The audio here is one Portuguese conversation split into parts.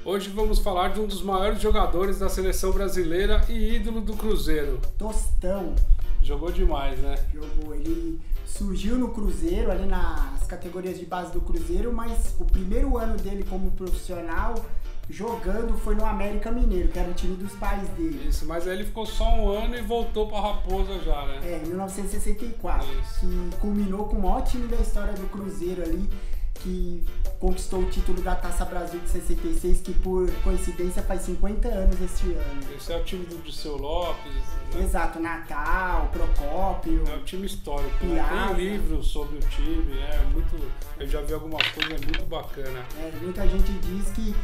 Hoje vamos falar de um dos maiores jogadores da seleção brasileira e ídolo do Cruzeiro. Tostão. Jogou demais, né? Jogou. Ele surgiu no Cruzeiro, ali nas categorias de base do Cruzeiro, mas o primeiro ano dele como profissional jogando foi no América Mineiro, que era o time dos pais dele. Isso, mas aí ele ficou só um ano e voltou pra Raposa já, né? Em 1964, Isso. que culminou com o maior time da história do Cruzeiro ali, que conquistou o título da Taça Brasil de 66, que por coincidência faz 50 anos este ano. Esse é o time do Dirceu Lopes, né? Exato, Natal, Procópio. É um time histórico, né? Piazza. Tem livros sobre o time, eu já vi algumas coisas, é muito bacana. Muita gente diz que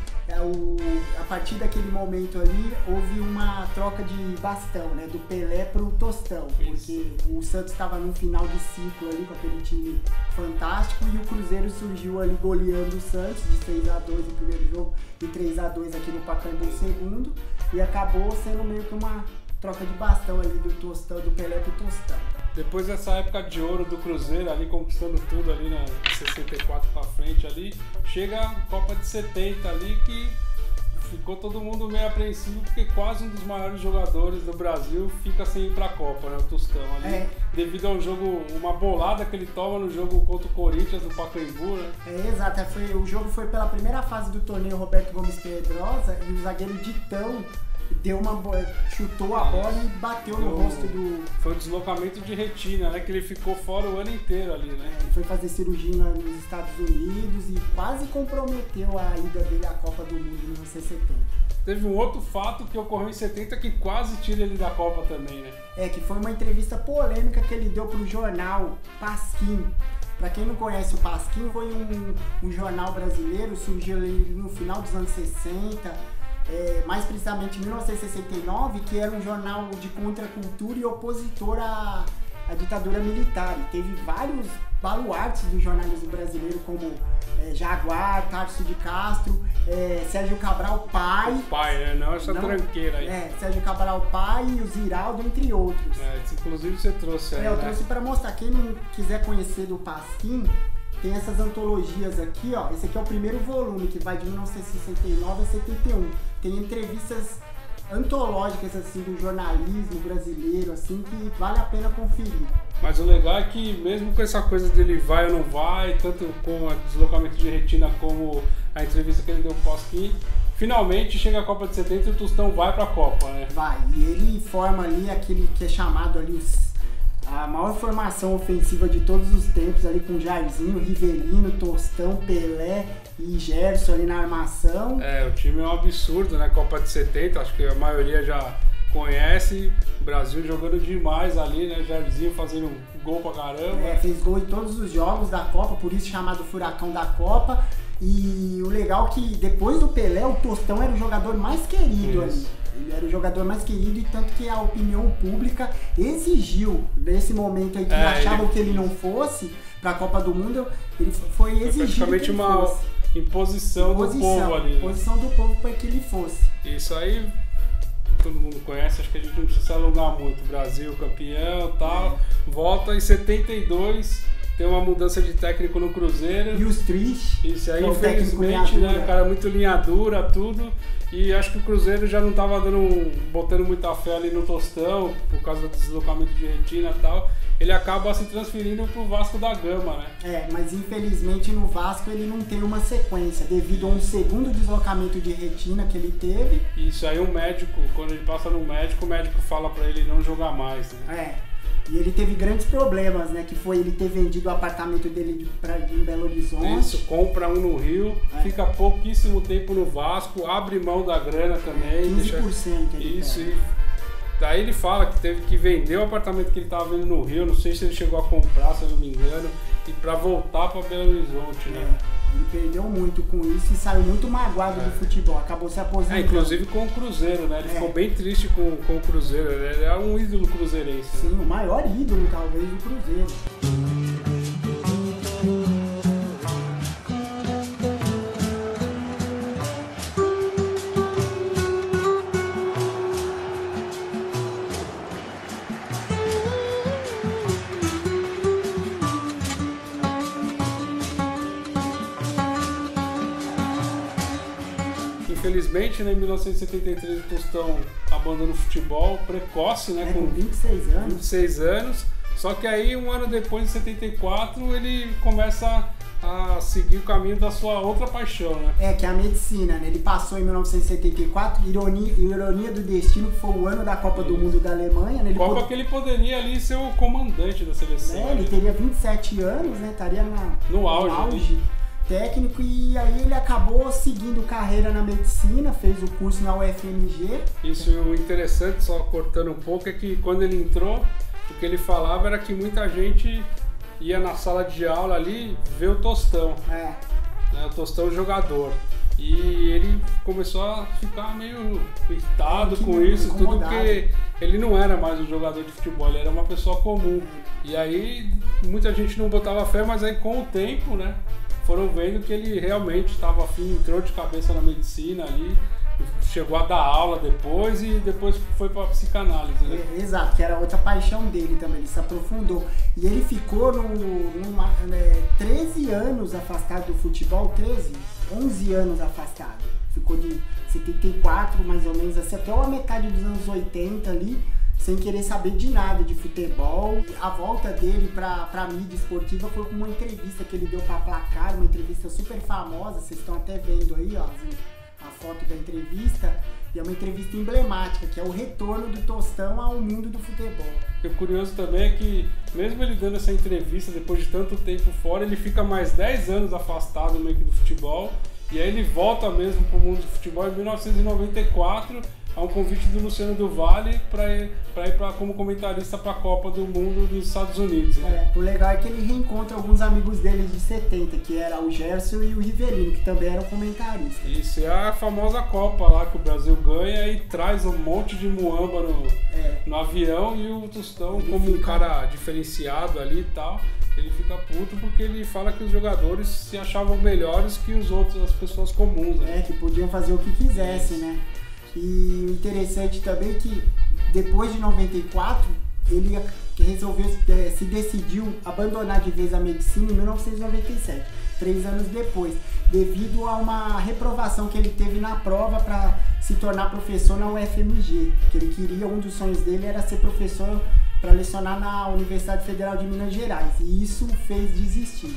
a partir daquele momento ali houve uma troca de bastão, né? Do Pelé pro Tostão, porque o Santos estava num final de ciclo ali com aquele time fantástico e o Cruzeiro surgiu ali goleando o Santos de 3-2 no primeiro jogo e 3-2 aqui no Pacaembu no segundo, e acabou sendo meio que uma troca de bastão ali do Tostão, do Pelé pro Tostão. Depois dessa época de ouro do Cruzeiro, ali conquistando tudo ali na 64 pra frente ali, chega a Copa de 70 ali, que ficou todo mundo meio apreensivo, porque quase um dos maiores jogadores do Brasil fica sem ir pra Copa, né? O Tostão ali, devido ao jogo, uma bolada que ele toma no jogo contra o Corinthians no Pacaembu, né? Exato, o jogo foi pela primeira fase do torneio Roberto Gomes Pedrosa e o zagueiro Ditão chutou a bola e bateu no rosto do... Foi um deslocamento de retina, né? Que ele ficou fora o ano inteiro ali, né? Ele foi fazer cirurgia nos Estados Unidos e quase comprometeu a ida dele à Copa do Mundo em 1970. Teve um outro fato que ocorreu em 70 que quase tira ele da Copa também, né? Que foi uma entrevista polêmica que ele deu pro jornal Pasquim. Pra quem não conhece o Pasquim, foi um jornal brasileiro, surgiu ali no final dos anos 60, mais precisamente em 1969, que era um jornal de contracultura e opositor à ditadura militar. E teve vários baluartes do jornalismo brasileiro, como Jaguar, Tarso de Castro, Sérgio Cabral Pai. O pai, né? Não essa tranqueira aí. Sérgio Cabral Pai e o Ziraldo, entre outros. Inclusive você trouxe aí, eu trouxe para mostrar. Quem não quiser conhecer do Pasquim, tem essas antologias aqui, ó. Esse aqui é o primeiro volume, que vai de 1969 a 71. Tem entrevistas antológicas, assim, do jornalismo brasileiro, assim, que vale a pena conferir. Mas o legal é que mesmo com essa coisa dele vai ou não vai, tanto com o deslocamento de retina como a entrevista que ele deu pro Pasquim, finalmente chega a Copa de 70 e o Tostão vai pra Copa, né? Vai, e ele forma ali aquele que é chamado ali a maior formação ofensiva de todos os tempos, ali com Jairzinho, Rivelino, Tostão, Pelé e Gerson ali na armação. O time é um absurdo, né? Copa de 70, acho que a maioria já conhece. O Brasil jogando demais ali, né? Jairzinho fazendo gol pra caramba. Fez gol em todos os jogos da Copa, por isso chamado Furacão da Copa. E o legal é que depois do Pelé, o Tostão era o jogador mais querido ali. Ele era o jogador mais querido, e tanto que a opinião pública exigiu, nesse momento aí que achavam que ele não fosse para a Copa do Mundo, ele foi exigido praticamente que ele uma fosse. Imposição do povo ali. Né? Imposição do povo para que ele fosse. Isso aí todo mundo conhece, acho que a gente não precisa alongar muito. Brasil campeão e tal, volta em 72. Tem uma mudança de técnico no Cruzeiro. E os tristes. Isso aí, infelizmente, né? O cara muito linha dura, tudo. E acho que o Cruzeiro já não tava botando muita fé ali no Tostão, por causa do deslocamento de retina e tal. Ele acaba se transferindo pro Vasco da Gama, né? Mas infelizmente no Vasco ele não tem uma sequência, devido a um segundo deslocamento de retina que ele teve. Isso aí o médico, quando ele passa no médico, o médico fala pra ele não jogar mais, né? E ele teve grandes problemas, né? Que foi ele ter vendido o apartamento dele em Belo Horizonte. Isso, compra um no Rio, fica pouquíssimo tempo no Vasco, abre mão da grana também. 15% Isso, e daí ele fala que teve que vender o apartamento que ele estava vendo no Rio, não sei se ele chegou a comprar, se eu não me engano, e para voltar para Belo Horizonte, né? Ele perdeu muito com isso e saiu muito magoado do futebol, acabou se aposentando. Inclusive com o Cruzeiro, né? Ele ficou bem triste com o Cruzeiro, ele é um ídolo cruzeirense. Sim, o maior ídolo talvez do Cruzeiro. Infelizmente, né, em 1973 o Tostão abandona o futebol precoce, né? Com 26 anos. 26 anos. Só que aí, um ano depois, em 74, ele começa a seguir o caminho da sua outra paixão, né? Que é a medicina, né? Ele passou em 1974, ironia do destino, que foi o ano da Copa do Mundo da Alemanha, né? Que ele poderia ali ser o comandante da seleção. Ele teria 27 anos, né? Estaria no auge técnico, e aí ele acabou seguindo carreira na medicina, fez o curso na UFMG. Isso, o interessante, só cortando um pouco, é que quando ele entrou, o que ele falava era que muita gente ia na sala de aula ali ver o Tostão, né, o Tostão jogador. E ele começou a ficar meio irritado com isso, tudo, porque ele não era mais um jogador de futebol, ele era uma pessoa comum. E aí muita gente não botava fé, mas aí com o tempo, né, foram vendo que ele realmente estava afim, entrou de cabeça na medicina ali, chegou a dar aula depois e depois foi para psicanálise, né? Exato, que era outra paixão dele também, ele se aprofundou. E ele ficou 13 anos afastado do futebol, 11 anos afastado. Ficou de 74, mais ou menos, assim, até a metade dos anos 80 ali, sem querer saber de nada de futebol. A volta dele pra mídia esportiva foi com uma entrevista que ele deu pra Placar, uma entrevista super famosa, vocês estão até vendo aí, ó, a foto da entrevista, e é uma entrevista emblemática, que é o retorno do Tostão ao mundo do futebol. O curioso também é que, mesmo ele dando essa entrevista, depois de tanto tempo fora, ele fica mais 10 anos afastado meio que do futebol, e aí ele volta mesmo pro mundo do futebol em 1994, a um convite do Luciano do Vale para ir como comentarista para a Copa do Mundo dos Estados Unidos, né? O legal é que ele reencontra alguns amigos dele de 70, que era o Gerson e o Rivelino, que também eram comentaristas. Isso, é a famosa Copa lá que o Brasil ganha e traz um monte de muamba no avião, e o Tostão, como um cara diferenciado ali e tal, ele fica puto porque ele fala que os jogadores se achavam melhores que as pessoas comuns, né? Que podiam fazer o que quisessem, né? E o interessante também é que depois de 94 ele se decidiu abandonar de vez a medicina em 1997, 3 anos depois, devido a uma reprovação que ele teve na prova para se tornar professor na UFMG, que ele queria, um dos sonhos dele era ser professor para lecionar na Universidade Federal de Minas Gerais, e isso fez desistir.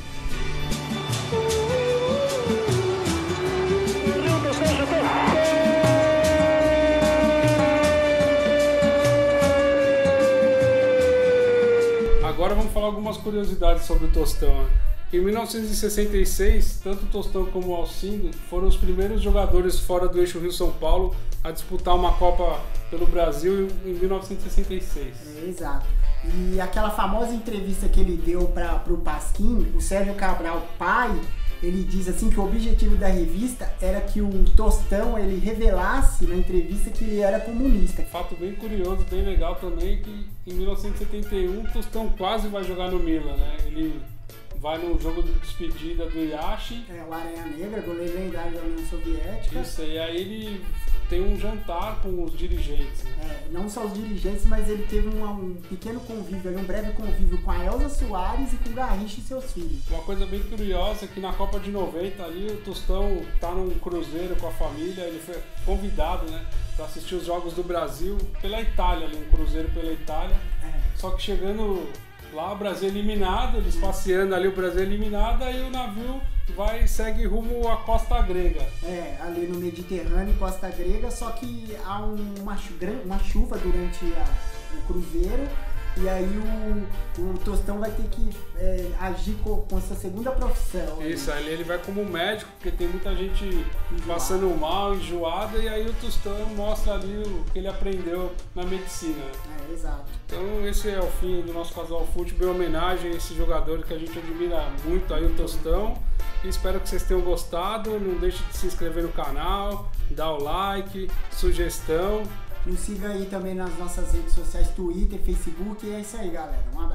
Agora vamos falar algumas curiosidades sobre o Tostão. Em 1966, tanto o Tostão como o Alcindo foram os primeiros jogadores fora do eixo Rio-São Paulo a disputar uma Copa pelo Brasil em 1966. Exato. E aquela famosa entrevista que ele deu para o Pasquim, o Sérgio Cabral, pai, ele diz assim que o objetivo da revista era que o Tostão ele revelasse na entrevista que ele era comunista. Fato bem curioso, bem legal também, que em 1971 o Tostão quase vai jogar no Milan, né? Ele vai no jogo de despedida do Iachi. O Aranha Negra, goleiro lendário da União Soviética. Isso, e aí ele tem um jantar com os dirigentes. Né? Não só os dirigentes, mas ele teve um pequeno convívio, um breve convívio com a Elza Soares e com o Garrincha e seus filhos. Uma coisa bem curiosa é que na Copa de 90 ali o Tostão tá num cruzeiro com a família, ele foi convidado, né, para assistir os Jogos do Brasil pela Itália, ali, um cruzeiro pela Itália. Só que chegando lá, o Brasil eliminado, eles passeando ali, o Brasil eliminado, aí o navio segue rumo à costa grega. Ali no Mediterrâneo, costa grega, só que há uma chuva durante o cruzeiro, e aí o Tostão vai ter que agir com sua segunda profissão. Isso, aí ele vai como médico, porque tem muita gente passando mal, enjoada, e aí o Tostão mostra ali o que ele aprendeu na medicina. Exato. Então esse é o fim do nosso Casual Futebol, em homenagem a esse jogador que a gente admira muito aí, o Tostão. E espero que vocês tenham gostado. Não deixe de se inscrever no canal, dar o like, sugestão. Nos siga aí também nas nossas redes sociais, Twitter, Facebook. E é isso aí, galera. Um abraço.